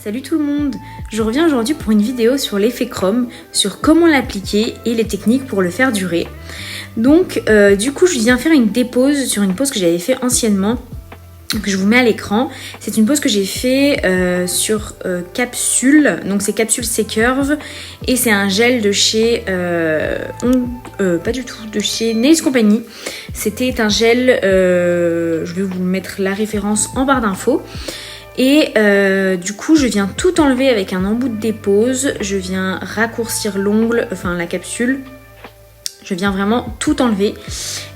Salut tout le monde, je reviens aujourd'hui pour une vidéo sur l'effet chrome, sur comment l'appliquer et les techniques pour le faire durer. Donc du coup je viens faire une dépose sur une pose que j'avais fait anciennement, que je vous mets à l'écran. C'est une pose que j'ai fait sur Capsule, donc c'est Capsule C-Curve et c'est un gel de chez, pas du tout, de chez Nails Company. C'était un gel, je vais vous mettre la référence en barre d'infos. Et du coup je viens tout enlever avec un embout de dépose, je viens raccourcir l'ongle, enfin la capsule, je viens vraiment tout enlever.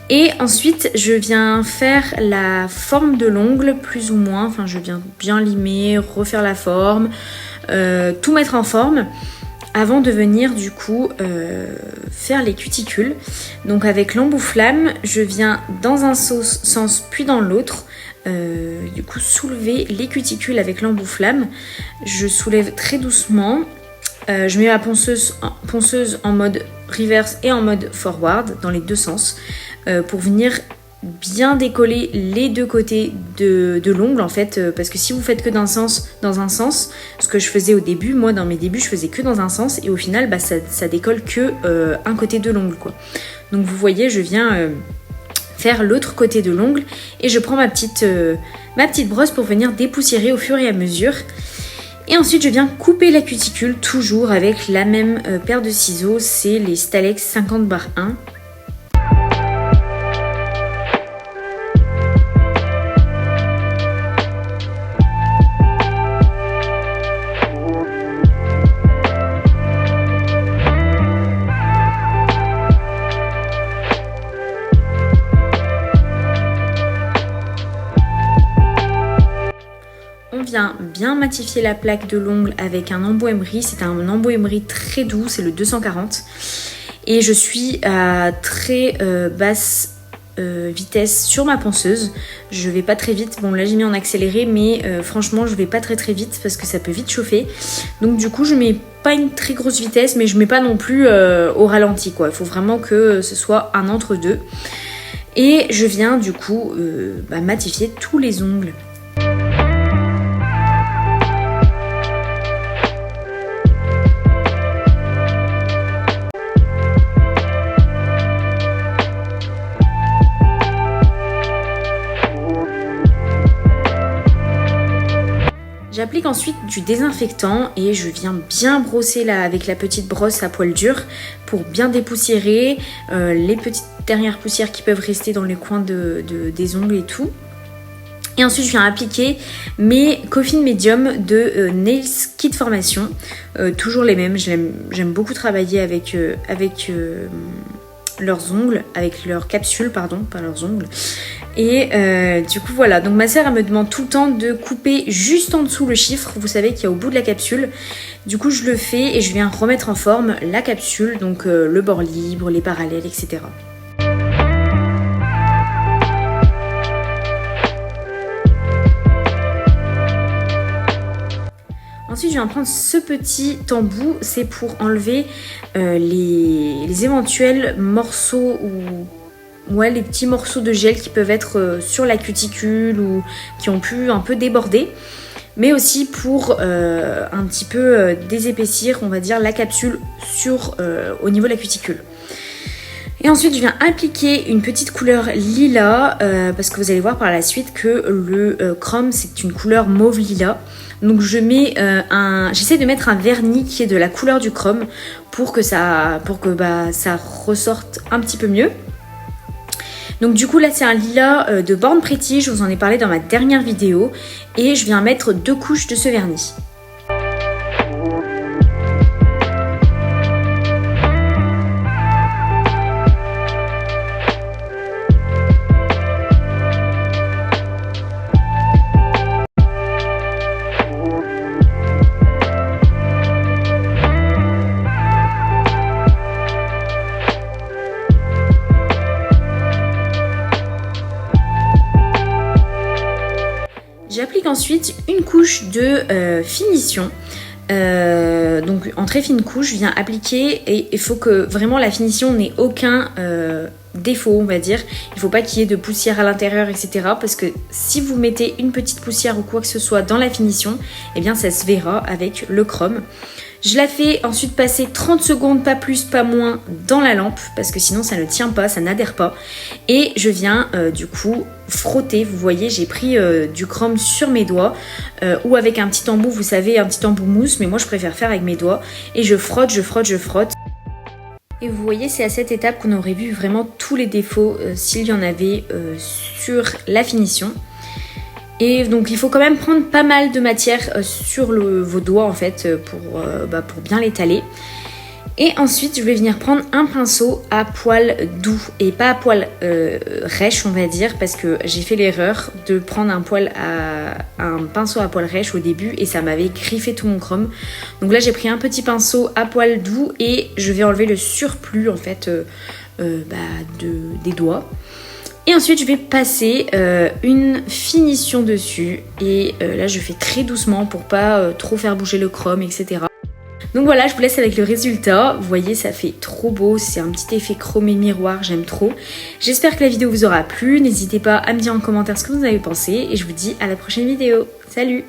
Et ensuite je viens faire la forme de l'ongle plus ou moins, enfin je viens bien limer, refaire la forme, tout mettre en forme avant de venir du coup faire les cuticules. Donc avec l'embout flamme, je viens dans un sens puis dans l'autre. Du coup soulever les cuticules avec l'embout flamme. Je soulève très doucement. Je mets ma ponceuse en mode reverse et en mode forward dans les deux sens pour venir bien décoller les deux côtés de l'ongle en fait, parce que si vous faites que dans un sens, ce que je faisais au début, moi dans mes débuts je faisais que dans un sens et au final ça décolle que un côté de l'ongle quoi. Donc vous voyez je viens faire l'autre côté de l'ongle et je prends ma petite brosse pour venir dépoussiérer au fur et à mesure. Et ensuite je viens couper la cuticule toujours avec la même paire de ciseaux, c'est les Stalex 50/1. On vient bien matifier la plaque de l'ongle avec un embout emery. C'est un embout emery très doux, c'est le 240. Et je suis à très basse vitesse sur ma ponceuse. Je vais pas très vite. Bon là j'ai mis en accéléré, mais franchement je vais pas très vite parce que ça peut vite chauffer. Donc du coup je mets pas une très grosse vitesse, mais je mets pas non plus au ralenti quoi. Il faut vraiment que ce soit un entre-deux. Et je viens du coup matifier tous les ongles. J'applique ensuite du désinfectant et je viens bien brosser avec la petite brosse à poil dur pour bien dépoussiérer les petites dernières poussières qui peuvent rester dans les coins des ongles et tout. Et ensuite je viens appliquer mes Coffin Medium de Nails Kit Formation, toujours les mêmes. J'aime beaucoup travailler avec leurs ongles, avec leurs capsules, pardon, pas leurs ongles. Et du coup voilà, donc ma sœur elle me demande tout le temps de couper juste en dessous le chiffre, vous savez qu'il y a au bout de la capsule. Du coup je le fais et je viens remettre en forme la capsule, donc le bord libre, les parallèles, etc. Ensuite, je viens prendre ce petit embout, c'est pour enlever les éventuels morceaux ou les petits morceaux de gel qui peuvent être sur la cuticule ou qui ont pu un peu déborder, mais aussi pour un petit peu désépaissir, on va dire, la capsule au niveau de la cuticule. Et ensuite, je viens appliquer une petite couleur lilas parce que vous allez voir par la suite que le chrome, c'est une couleur mauve lilas. Donc j'essaie de mettre un vernis qui est de la couleur du chrome pour que ça ressorte un petit peu mieux. Donc du coup là c'est un lilas de Born Pretty, je vous en ai parlé dans ma dernière vidéo et je viens mettre 2 couches de ce vernis. J'applique ensuite une couche de finition. Donc en très fine couche, je viens appliquer et il faut que vraiment la finition n'ait défaut, on va dire. Il faut pas qu'il y ait de poussière à l'intérieur, etc. Parce que si vous mettez une petite poussière ou quoi que ce soit dans la finition, eh bien ça se verra avec le chrome. Je la fais ensuite passer 30 secondes, pas plus, pas moins, dans la lampe, parce que sinon ça ne tient pas, ça n'adhère pas. Et je viens du coup frotter, vous voyez, j'ai pris du chrome sur mes doigts, ou avec un petit embout, vous savez, un petit embout mousse, mais moi je préfère faire avec mes doigts. Et je frotte, je frotte, je frotte. Et vous voyez, c'est à cette étape qu'on aurait vu vraiment tous les défauts s'il y en avait sur la finition. Et donc il faut quand même prendre pas mal de matière sur vos doigts en fait pour bien l'étaler. Et ensuite je vais venir prendre un pinceau à poil doux et pas à poil rêche on va dire, parce que j'ai fait l'erreur de prendre un pinceau à poil rêche au début et ça m'avait griffé tout mon chrome. Donc là j'ai pris un petit pinceau à poil doux et je vais enlever le surplus en fait des doigts. Et ensuite je vais passer une finition dessus et là je fais très doucement pour pas trop faire bouger le chrome, etc. Donc voilà, je vous laisse avec le résultat. Vous voyez, ça fait trop beau, c'est un petit effet chromé miroir, j'aime trop. J'espère que la vidéo vous aura plu, n'hésitez pas à me dire en commentaire ce que vous en avez pensé et je vous dis à la prochaine vidéo. Salut!